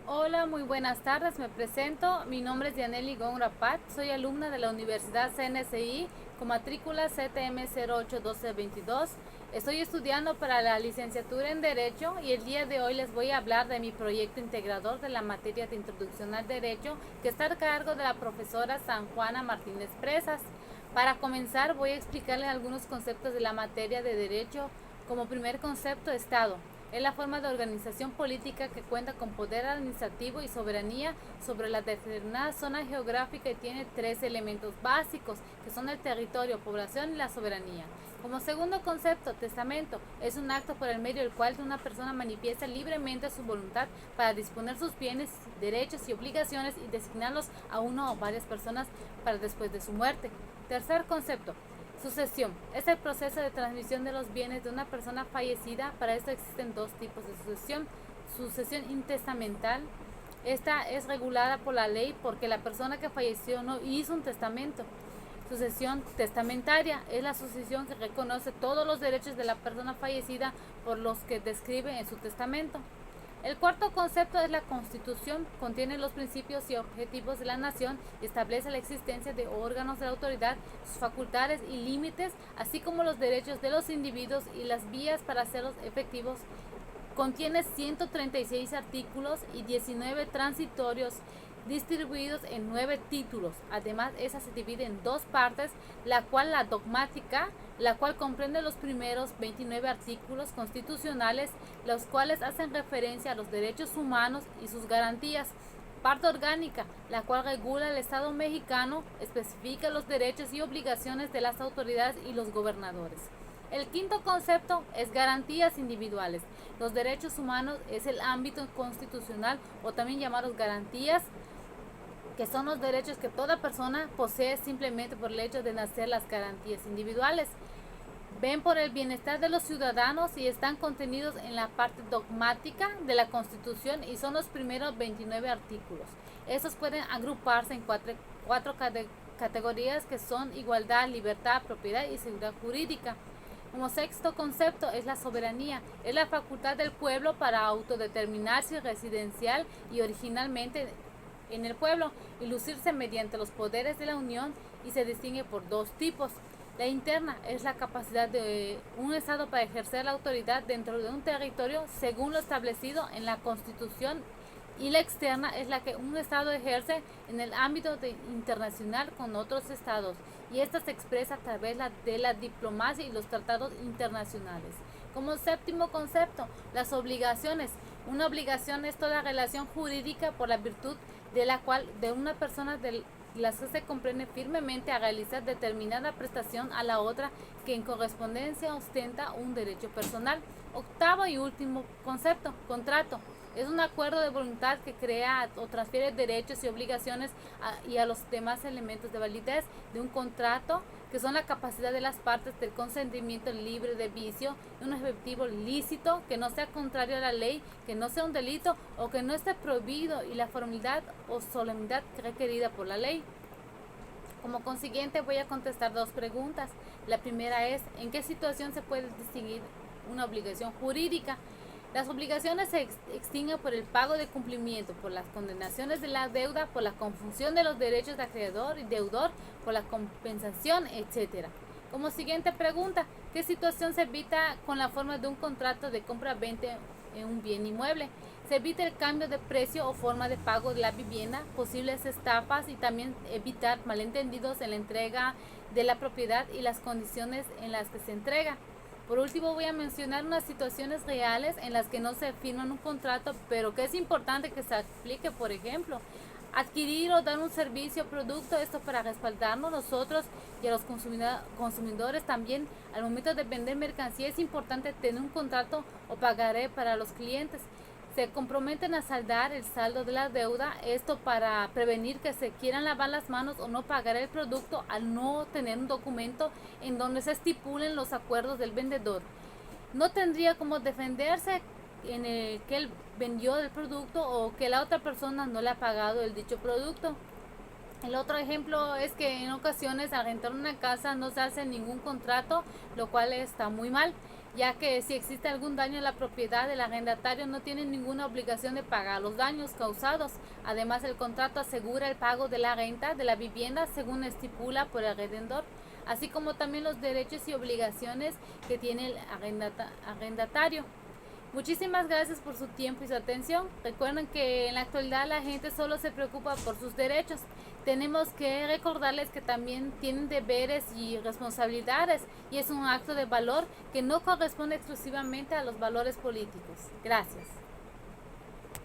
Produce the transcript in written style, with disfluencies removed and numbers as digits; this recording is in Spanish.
Hola, muy buenas tardes, me presento. Mi nombre es Yaneli Gonrapat, soy alumna de la Universidad CNSI con matrícula CTM 081222. Estoy estudiando para la licenciatura en Derecho y el día de hoy les voy a hablar de mi proyecto integrador de la materia de Introducción al Derecho que está a cargo de la profesora San Juana Martínez Presas. Para comenzar voy a explicarles algunos conceptos de la materia de Derecho. Como primer concepto, Estado. Es la forma de organización política que cuenta con poder administrativo y soberanía sobre la determinada zona geográfica y tiene tres elementos básicos, que son el territorio, población y la soberanía. Como segundo concepto, testamento. Es un acto por el medio del cual una persona manifiesta libremente su voluntad para disponer sus bienes, derechos y obligaciones y designarlos a una o varias personas para después de su muerte. Tercer concepto, sucesión. Es el proceso de transmisión de los bienes de una persona fallecida. Para esto existen dos tipos de sucesión. Sucesión intestamental. Esta es regulada por la ley porque la persona que falleció no hizo un testamento. Sucesión testamentaria es la sucesión que reconoce todos los derechos de la persona fallecida por los que describe en su testamento. El cuarto concepto es la Constitución. Contiene los principios y objetivos de la nación y establece la existencia de órganos de la autoridad, sus facultades y límites, así como los derechos de los individuos y las vías para hacerlos efectivos. Contiene 136 artículos y 19 transitorios distribuidos en 9 títulos. Además, esa se divide en dos partes, la dogmática, la cual comprende los primeros 29 artículos constitucionales, los cuales hacen referencia a los derechos humanos y sus garantías. Parte orgánica, la cual regula el Estado mexicano, especifica los derechos y obligaciones de las autoridades y los gobernadores. El quinto concepto es garantías individuales. Los derechos humanos es el ámbito constitucional o también llamados garantías, que son los derechos que toda persona posee simplemente por el hecho de nacer. Las garantías individuales ven por el bienestar de los ciudadanos y están contenidos en la parte dogmática de la Constitución y son los primeros 29 artículos. Estos pueden agruparse en cuatro categorías que son igualdad, libertad, propiedad y seguridad jurídica. Como sexto concepto es la soberanía. Es la facultad del pueblo para autodeterminarse residencial y originalmente en el pueblo y lucirse mediante los poderes de la Unión, y se distingue por dos tipos. La interna es la capacidad de un Estado para ejercer la autoridad dentro de un territorio según lo establecido en la Constitución, y la externa es la que un Estado ejerce en el ámbito internacional con otros Estados, y esta se expresa a través de la diplomacia y los tratados internacionales. Como séptimo concepto, las obligaciones. Una obligación es toda relación jurídica por la virtud de la cual de una persona de las que se comprende firmemente a realizar determinada prestación a la otra, que en correspondencia ostenta un derecho personal. Octavo y último concepto, contrato. Es un acuerdo de voluntad que crea o transfiere derechos y obligaciones y a los demás elementos de validez de un contrato, que son la capacidad de las partes del consentimiento libre de vicio, de un objetivo lícito, que no sea contrario a la ley, que no sea un delito o que no esté prohibido, y la formalidad o solemnidad requerida por la ley. Como consiguiente voy a contestar dos preguntas. La primera es: ¿en qué situación se puede distinguir una obligación jurídica? Las obligaciones se extinguen por el pago de cumplimiento, por las condenaciones de la deuda, por la confusión de los derechos de acreedor y deudor, por la compensación, etc. Como siguiente pregunta: ¿qué situación se evita con la forma de un contrato de compra-venta en un bien inmueble? Se evita el cambio de precio o forma de pago de la vivienda, posibles estafas y también evitar malentendidos en la entrega de la propiedad y las condiciones en las que se entrega. Por último, voy a mencionar unas situaciones reales en las que no se firma un contrato, pero que es importante que se aplique. Por ejemplo, adquirir o dar un servicio o producto, esto para respaldarnos nosotros y a los consumidores también. Al momento de vender mercancía es importante tener un contrato o pagaré para los clientes. Se comprometen a saldar el saldo de la deuda, esto para prevenir que se quieran lavar las manos o no pagar el producto al no tener un documento en donde se estipulen los acuerdos del vendedor. No tendría como defenderse en el que él vendió el producto o que la otra persona no le ha pagado el dicho producto. El otro ejemplo es que en ocasiones al rentar una casa no se hace ningún contrato, lo cual está muy mal. ya que si existe algún daño a la propiedad, el arrendatario no tiene ninguna obligación de pagar los daños causados. Además, el contrato asegura el pago de la renta de la vivienda según estipula por el arrendador, así como también los derechos y obligaciones que tiene el arrendatario. Muchísimas gracias por su tiempo y su atención. Recuerden que en la actualidad la gente solo se preocupa por sus derechos. Tenemos que recordarles que también tienen deberes y responsabilidades, y es un acto de valor que no corresponde exclusivamente a los valores políticos. Gracias.